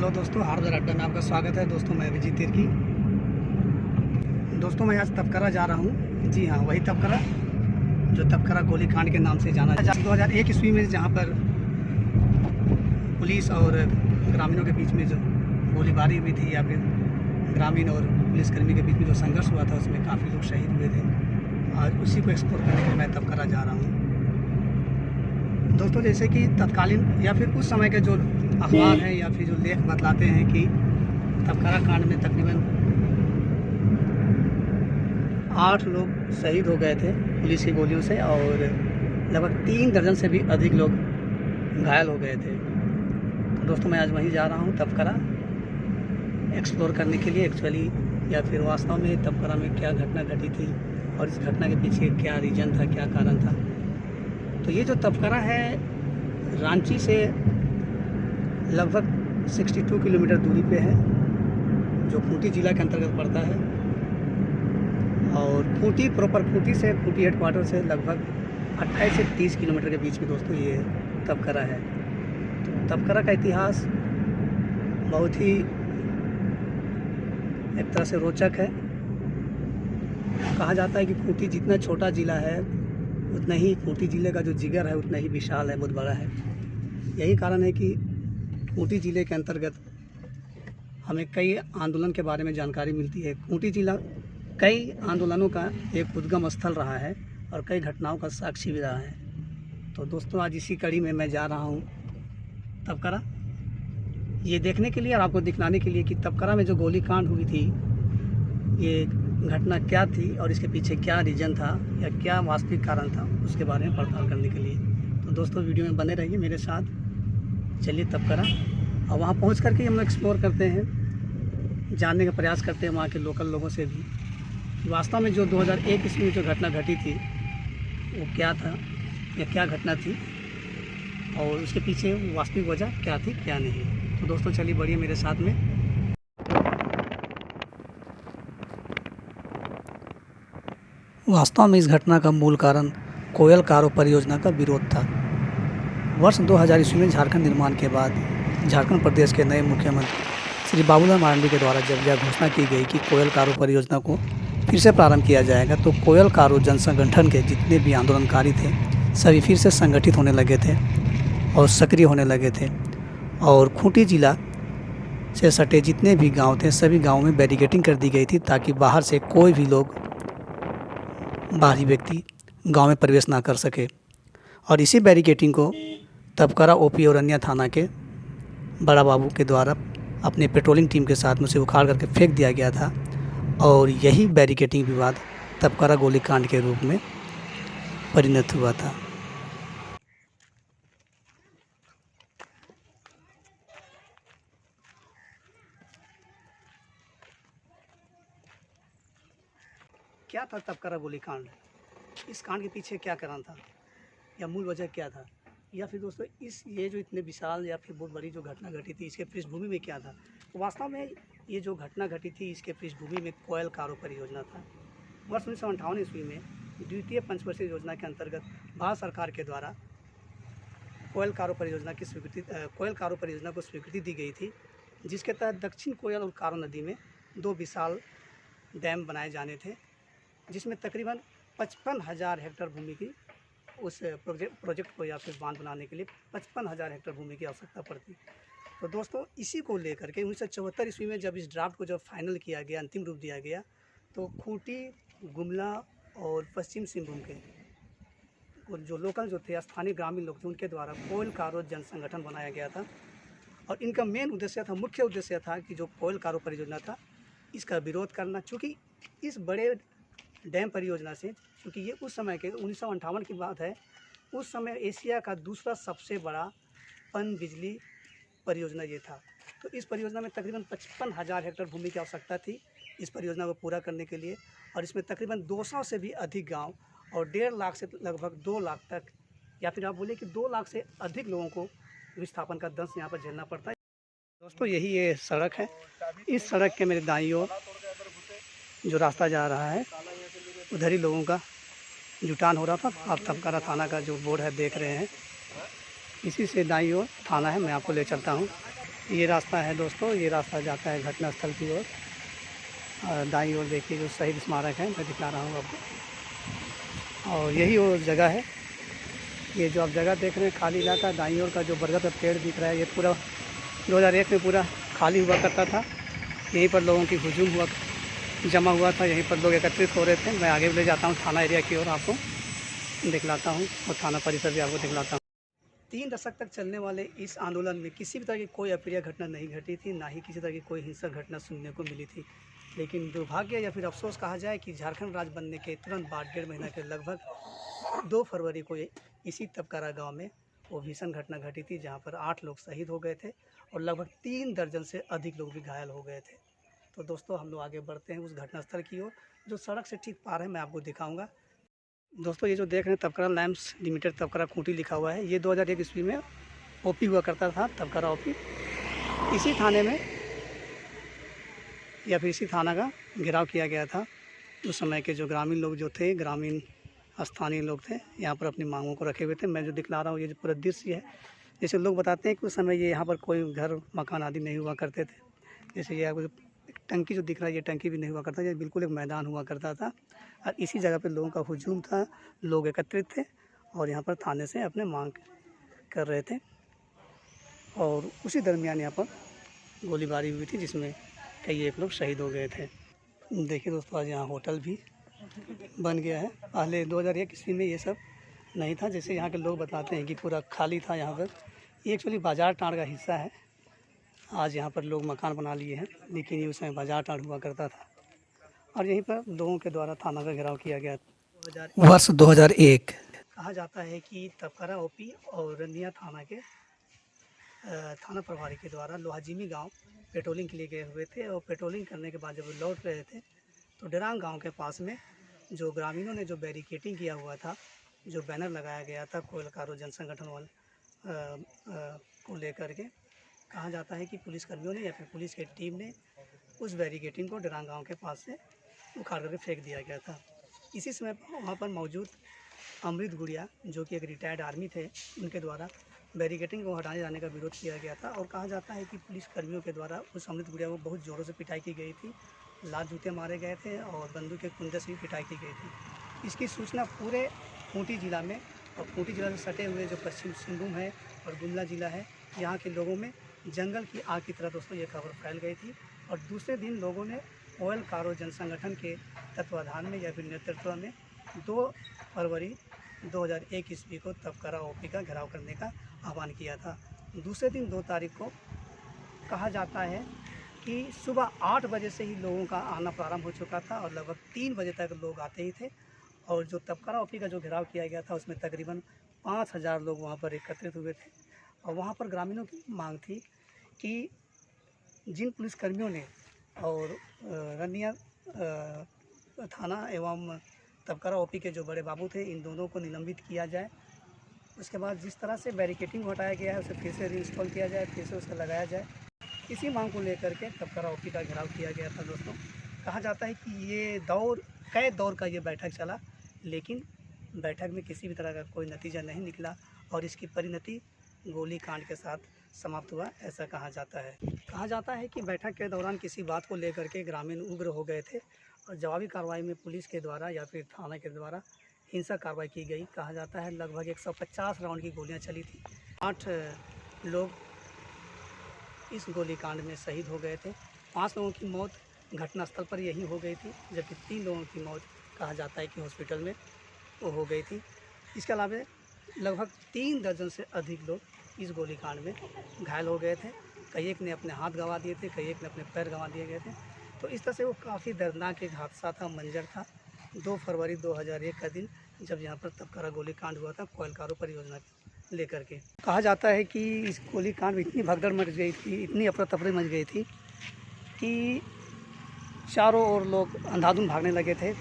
Hello दोस्तों, hardware अड्डा में आपका स्वागत है। दोस्तों मैं अभिजीत तिर्की। दोस्तों मैं आज तपकरा जा रहा हूँ। जी हाँ, वही तपकरा जो तपकरा गोलीकांड के नाम से जाना जाता है। 2001 ईस्वी में जहाँ पर पुलिस और ग्रामीणों के बीच में जो गोलीबारी हुई थी, या फिर ग्रामीण और पुलिसकर्मी के बीच में जो संघर्ष हुआ था, उसमें काफ़ी लोग शहीद हुए थे। आज उसी को एक्सप्लोर करने के लिए मैं तपकरा जा रहा हूँ। दोस्तों जैसे कि तत्कालीन या फिर उस समय के जो अखबार हैं या फिर जो लेख बतलाते हैं कि तपकरा कांड में तकरीबन 8 लोग शहीद हो गए थे पुलिस की गोलियों से, और लगभग 3 दर्जन से भी अधिक लोग घायल हो गए थे। तो दोस्तों मैं आज वहीं जा रहा हूँ तपकरा एक्सप्लोर करने के लिए। एक्चुअली या फिर वास्तव में तपकरा में क्या घटना घटी थी और इस घटना के पीछे क्या रीजन था, क्या कारण था। तो ये जो तपकरा है रांची से लगभग 62 किलोमीटर दूरी पे है, जो खूंटी जिला के अंतर्गत पड़ता है। और खूंटी प्रॉपर खूंटी हेडक्वार्टर से लगभग 28 से 30 किलोमीटर के बीच में दोस्तों ये तपकरा है। तो तपकरा का इतिहास बहुत ही एक तरह से रोचक है। कहा जाता है कि खूंटी जितना छोटा ज़िला है उतना ही खूंटी ज़िले का जो जिगर है उतना ही विशाल है, बहुत बड़ा है। यही कारण है कि खूंटी ज़िले के अंतर्गत हमें कई आंदोलन के बारे में जानकारी मिलती है। खूंटी ज़िला कई आंदोलनों का एक उद्गम स्थल रहा है और कई घटनाओं का साक्षी भी रहा है। तो दोस्तों आज इसी कड़ी में मैं जा रहा हूँ तपकरा, ये देखने के लिए और आपको दिखलाने के लिए कि तपकरा में जो गोलीकांड हुई थी, ये घटना क्या थी और इसके पीछे क्या रीजन था या क्या वास्तविक कारण था, उसके बारे में पड़ताल करने के लिए। तो दोस्तों वीडियो में बने रहिए मेरे साथ। चलिए तपकरा, और वहाँ पहुँच करके हम लोग एक्सप्लोर करते हैं, जानने का प्रयास करते हैं वहाँ के लोकल लोगों से भी कि वास्तव में जो 2001 ईस्वी में जो घटना घटी थी वो क्या था या क्या घटना थी और उसके पीछे वास्तविक वजह क्या थी क्या नहीं। तो दोस्तों चलिए बढ़िए मेरे साथ में। वास्तव में इस घटना का मूल कारण कोयल कारो परियोजना का विरोध था। वर्ष 2000 ईस्वी में झारखंड निर्माण के बाद झारखंड प्रदेश के नए मुख्यमंत्री श्री बाबूलाल मरांडी के द्वारा जब यह घोषणा की गई कि कोयल कारो परियोजना को फिर से प्रारंभ किया जाएगा, तो कोयल कारो जन संगठन के जितने भी आंदोलनकारी थे सभी फिर से संगठित होने लगे थे और सक्रिय होने लगे थे। और खूंटी जिला से सटे जितने भी गाँव थे सभी गाँवों में बैरिकेडिंग कर दी गई थी, ताकि बाहर से कोई भी लोग बाहरी व्यक्ति गांव में प्रवेश ना कर सके। और इसी बैरिकेडिंग को तपकरा ओपी और अन्य थाना के बड़ा बाबू के द्वारा अपने पेट्रोलिंग टीम के साथ में उसे उखाड़ करके फेंक दिया गया था, और यही बैरिकेडिंग विवाद तपकरा गोलीकांड के रूप में परिणत हुआ था। क्या था तपकरा गोलीकांड? इस कांड के पीछे क्या कारण था या मूल वजह क्या था, या फिर दोस्तों ये जो इतने विशाल या फिर बहुत बड़ी जो घटना घटी थी इसके पृष्ठभूमि में क्या था। तो वास्तव में ये जो घटना घटी थी इसके पृष्ठभूमि में कोयल कारो परियोजना था। वर्ष 1958 ईस्वी में द्वितीय पंचवर्षीय योजना के अंतर्गत भारत सरकार के द्वारा कोयल कारो परियोजना को स्वीकृति दी गई थी, जिसके तहत दक्षिण कोयल और कारो नदी में 2 विशाल डैम बनाए जाने थे, जिसमें तकरीबन 55,000 हेक्टेयर भूमि की उस प्रोजेक्ट को या फिर बांध बनाने के लिए 55,000 हेक्टेयर भूमि की आवश्यकता पड़ती। तो दोस्तों इसी को लेकर के 1974 ईस्वी में जब इस ड्राफ्ट को फाइनल किया गया, अंतिम रूप दिया गया, तो खूंटी, गुमला और पश्चिम सिंहभूम के जो लोकल जो थे स्थानीय ग्रामीण लोग थे उनके द्वारा कोयल कारो जन संगठन बनाया गया था। और इनका मुख्य उद्देश्य था कि जो कोयल कारो परियोजना था इसका विरोध करना, चूँकि इस बड़े डैम परियोजना से, क्योंकि ये उस समय के 1958 की बात है, उस समय एशिया का दूसरा सबसे बड़ा पन बिजली परियोजना ये था। तो इस परियोजना में तकरीबन 55,000 हेक्टेयर भूमि की आवश्यकता थी इस परियोजना को पूरा करने के लिए, और इसमें तकरीबन 200 से भी अधिक गांव और 1.5 लाख से लगभग 2 लाख तक, या फिर आप बोले कि 2 लाख से अधिक लोगों को विस्थापन का दंश यहाँ पर झेलना पड़ता है। दोस्तों यही ये सड़क है। इस सड़क के मेरे दाईं ओर जो रास्ता जा रहा है उधर ही लोगों का जुटान हो रहा था। आप तपकरा थाना का जो बोर्ड है देख रहे हैं, इसी से दाईं ओर थाना है, मैं आपको ले चलता हूँ। ये रास्ता है दोस्तों, ये रास्ता जाता है घटनास्थल की ओर। दाईं ओर देखिए जो शहीद स्मारक है, मैं दिखा रहा हूँ आपको। और यही वो जगह है, ये जो आप जगह देख रहे हैं खाली इलाका, दाईं ओर का जो बरगद का पेड़ दिख रहा है, ये पूरा 2001 में पूरा खाली हुआ करता था। यहीं पर लोगों की हुजूम जमा हुआ था, यहीं पर लोग एकत्रित हो रहे थे। मैं आगे भी ले जाता हूँ थाना एरिया की ओर, आपको दिखलाता हूँ और थाना परिसर भी आपको दिखलाता हूँ। 3 दशक तक चलने वाले इस आंदोलन में किसी भी तरह की कोई अप्रिय घटना नहीं घटी थी, ना ही किसी तरह की कोई हिंसक घटना सुनने को मिली थी। लेकिन दुर्भाग्य या फिर अफसोस कहा जाए कि झारखंड राज्य बनने के तुरंत बाद 1.5 महीना के लगभग 2 फरवरी को इसी तबकारा गांव में वो भीषण घटना घटी थी, जहां पर 8 लोग शहीद हो गए थे और लगभग 3 दर्जन से अधिक लोग भी घायल हो गए थे। तो दोस्तों हम लोग आगे बढ़ते हैं उस घटनास्थल की ओर, जो सड़क से ठीक पार है, मैं आपको दिखाऊंगा। दोस्तों ये जो देख रहे हैं तबकरा लैम्प्स लिमिटेड तबकरा खूंटी लिखा हुआ है, ये 2001 ईस्वी में ओपी हुआ करता था, तबकरा ओपी। इसी थाने में या फिर इसी थाना का घेराव किया गया था। उस समय के जो ग्रामीण लोग जो थे, ग्रामीण स्थानीय लोग थे, यहाँ पर अपनी मांगों को रखे हुए थे। मैं जो दिखला रहा हूँ ये जो पूरा दृश्य है, जैसे लोग बताते हैं कि उस समय ये यहाँ पर कोई घर मकान आदि नहीं हुआ करते थे। जैसे ये आपको टंकी जो दिख रहा है, ये टंकी भी नहीं हुआ करता, ये बिल्कुल एक मैदान हुआ करता था और इसी जगह पे लोगों का हुजूम था, लोग एकत्रित थे और यहाँ पर थाने से अपने मांग कर रहे थे। और उसी दरमियान यहाँ पर गोलीबारी हुई थी, जिसमें कई एक लोग शहीद हो गए थे। देखिए दोस्तों आज यहाँ होटल भी बन गया है। पहले 2001 ईस्वी में ये सब नहीं था, जैसे यहाँ के लोग बताते हैं कि पूरा खाली था यहाँ पर। ये एक्चुअली बाजार टाँड़ का हिस्सा है। आज यहाँ पर लोग मकान बना लिए हैं, लेकिन ये उस समय बाजार टाँड़ हुआ करता था और यहीं पर लोगों के द्वारा थाना का घेराव किया गया। वर्ष 2001 कहा जाता है कि तबकरा ओपी और रंदिया थाना के थाना प्रभारी के द्वारा लोहाजीमी गांव पेट्रोलिंग के लिए गए हुए थे और पेट्रोलिंग करने के बाद जब वो लौट रहे थे तो डेरांग गांव के पास में जो ग्रामीणों ने जो बैरिकेटिंग किया हुआ था, जो बैनर लगाया गया था कोयलकारो जन संगठन वाले को लेकर के, कहा जाता है कि पुलिसकर्मियों ने या फिर पुलिस की टीम ने उस बैरिकेटिंग को डेरांग गाँव के पास से उखाड़ करके फेंक दिया गया था। इसी समय वहाँ पर मौजूद अमृत गुड़िया जो कि एक रिटायर्ड आर्मी थे, उनके द्वारा बैरिकेटिंग को हटाए जाने का विरोध किया गया था और कहा जाता है कि पुलिस कर्मियों के द्वारा उस अमृत गुड़िया को बहुत ज़ोरों से पिटाई की गई थी, लात जूते मारे गए थे और बंदूक के कुंदे से भी पिटाई की गई थी। इसकी सूचना पूरे खूंटी जिला में और खूंटी जिला से सटे हुए जो पश्चिम सिंहभूम है और गुमला जिला है, यहाँ के लोगों में जंगल की आग की तरह दोस्तों ये खबर फैल गई थी। और दूसरे दिन लोगों ने कोयलकारो जन संगठन के तत्वाधान में या फिर नेतृत्व में 2 फरवरी 2001 ईस्वी को तबकरा ओपी का घेराव करने का आह्वान किया था। दूसरे दिन 2 तारीख को कहा जाता है कि सुबह 8 बजे से ही लोगों का आना प्रारंभ हो चुका था और लगभग 3 बजे तक लोग आते ही थे। और जो तबकरा ओपी का जो घेराव किया गया था उसमें तकरीबन 5000 लोग वहाँ पर एकत्रित हुए थे। और वहाँ पर ग्रामीणों की मांग थी कि जिन पुलिसकर्मियों ने और रनिया थाना एवं तबकरा ओपी के जो बड़े बाबू थे, इन दोनों को निलंबित किया जाए। उसके बाद जिस तरह से बैरिकेटिंग हटाया गया है उसे फिर से रीइंस्टॉल किया जाए, फिर से उसे लगाया जाए। इसी मांग को लेकर के तबकरा ओपी का घेराव किया गया था दोस्तों। कहा जाता है कि ये कई दौर का ये बैठक चला, लेकिन बैठक में किसी भी तरह का कोई नतीजा नहीं निकला और इसकी परिणति गोली कांड के साथ समाप्त हुआ, ऐसा कहा जाता है। कहा जाता है कि बैठक के दौरान किसी बात को लेकर के ग्रामीण उग्र हो गए थे और जवाबी कार्रवाई में पुलिस के द्वारा या फिर थाना के द्वारा हिंसक कार्रवाई की गई। कहा जाता है लगभग 150 राउंड की गोलियां चली थी। 8 लोग इस गोलीकांड में शहीद हो गए थे। 5 लोगों की मौत घटनास्थल पर यही हो गई थी, जबकि 3 लोगों की मौत कहा जाता है कि हॉस्पिटल में वो हो गई थी। इसके अलावा लगभग 3 दर्जन से अधिक लोग इस गोलीकांड में घायल हो गए थे। कई एक ने अपने हाथ गंवा दिए थे, कई एक ने अपने पैर गंवा दिए गए थे। तो इस तरह से वो काफ़ी दर्दनाक एक हादसा था, मंजर था। 2 फरवरी 2001 का दिन जब यहाँ पर तबकरा गोलीकांड हुआ था कोयलकारो परियोजना लेकर के। कहा जाता है कि इस गोलीकांड में इतनी भगदड़ मच गई थी, इतनी अफरा तफरी मच गई थी कि चारों ओर लोग अंधाधुंध भागने लगे थे।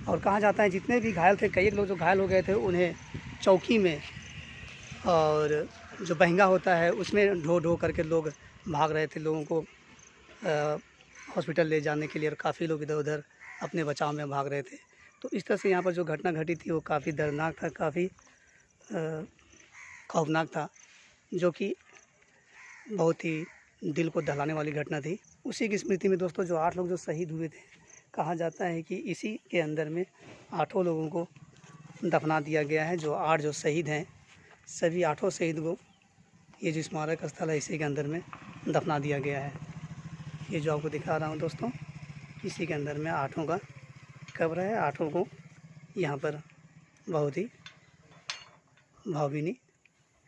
और कहा जाता है जितने भी घायल थे, कई एक लोग जो घायल हो गए थे, उन्हें चौकी में और जो बहंगा होता है उसमें ढो ढो करके लोग भाग रहे थे लोगों को हॉस्पिटल ले जाने के लिए, और काफ़ी लोग इधर उधर अपने बचाव में भाग रहे थे। तो इस तरह से यहाँ पर जो घटना घटी थी वो काफ़ी दर्दनाक था, काफ़ी खौफनाक था, जो कि बहुत ही दिल को दहलाने वाली घटना थी। उसी की स्मृति में दोस्तों जो 8 लोग जो शहीद हुए थे, कहा जाता है कि इसी के अंदर में 8 लोगों को दफना दिया गया है। जो 8 जो शहीद हैं, सभी 8 शहीद को ये जो स्मारक स्थल है इसी के अंदर में दफना दिया गया है। ये जो आपको दिखा रहा हूँ दोस्तों, इसी के अंदर में 8 का कब्र है। 8 को यहाँ पर बहुत ही भावभीनी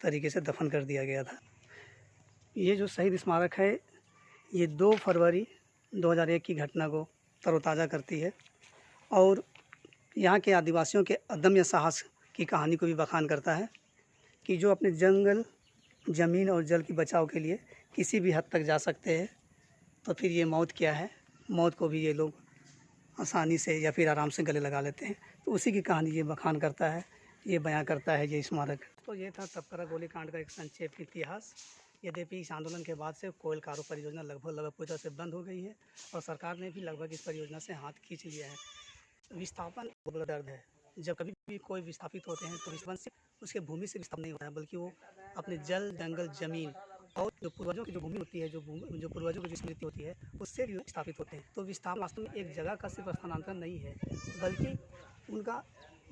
तरीके से दफन कर दिया गया था। ये जो शहीद स्मारक है, ये 2 फरवरी 2001 की घटना को तरोताज़ा करती है और यहाँ के आदिवासियों के अदम्य साहस की कहानी को भी बखान करता है कि जो अपने जंगल, ज़मीन और जल की बचाव के लिए किसी भी हद तक जा सकते हैं, तो फिर ये मौत क्या है, मौत को भी ये लोग आसानी से या फिर आराम से गले लगा लेते हैं। तो उसी की कहानी ये बखान करता है, ये बयां करता है ये स्मारक। तो ये था तपकरा गोलीकांड का एक संक्षेप इतिहास। यद्यपि इस आंदोलन के बाद से कोयल कारो परियोजना लगभग पूरी तरह से बंद हो गई है और सरकार ने भी लगभग इस परियोजना से हाथ खींच लिया है। विस्थापन बहुत बड़ा दर्द है। जब कभी भी कोई विस्थापित होते हैं तो विस्थापन सिर्फ उसके भूमि से विस्थापन नहीं होता है, बल्कि वो अपने जल, जंगल, ज़मीन और जो पूर्वजों की जो भूमि होती है, जो पूर्वजों की जो स्मृति होती है, उससे भी विस्थापित होते हैं। तो विस्थापन वास्तव में एक जगह का सिर्फ स्थानांतरण नहीं है, बल्कि उनका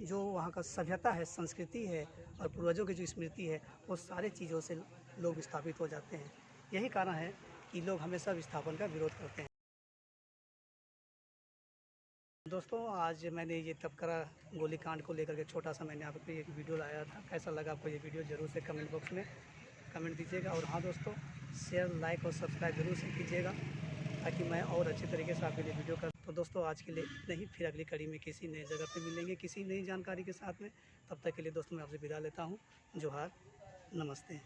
जो वहाँ का सभ्यता है, संस्कृति है और पूर्वजों की जो स्मृति है, वो सारी चीज़ों से लोग विस्थापित हो जाते हैं। यही कारण है कि लोग हमेशा विस्थापन का विरोध करते हैं। दोस्तों, आज मैंने ये तपकरा गोलीकांड को लेकर के छोटा सा मैंने आपको एक वीडियो लाया था। कैसा लगा आपको ये वीडियो, ज़रूर से कमेंट बॉक्स में कमेंट दीजिएगा। और हाँ दोस्तों, शेयर, लाइक और सब्सक्राइब जरूर से कीजिएगा ताकि मैं और अच्छे तरीके से आपके लिए वीडियो कर। तो दोस्तों, आज के लिए इतना ही। फिर अगली कड़ी में किसी नई जगह पे मिलेंगे, किसी नई जानकारी के साथ में। तब तक के लिए दोस्तों मैं आपसे विदा लेता हूँ। जोहार, नमस्ते।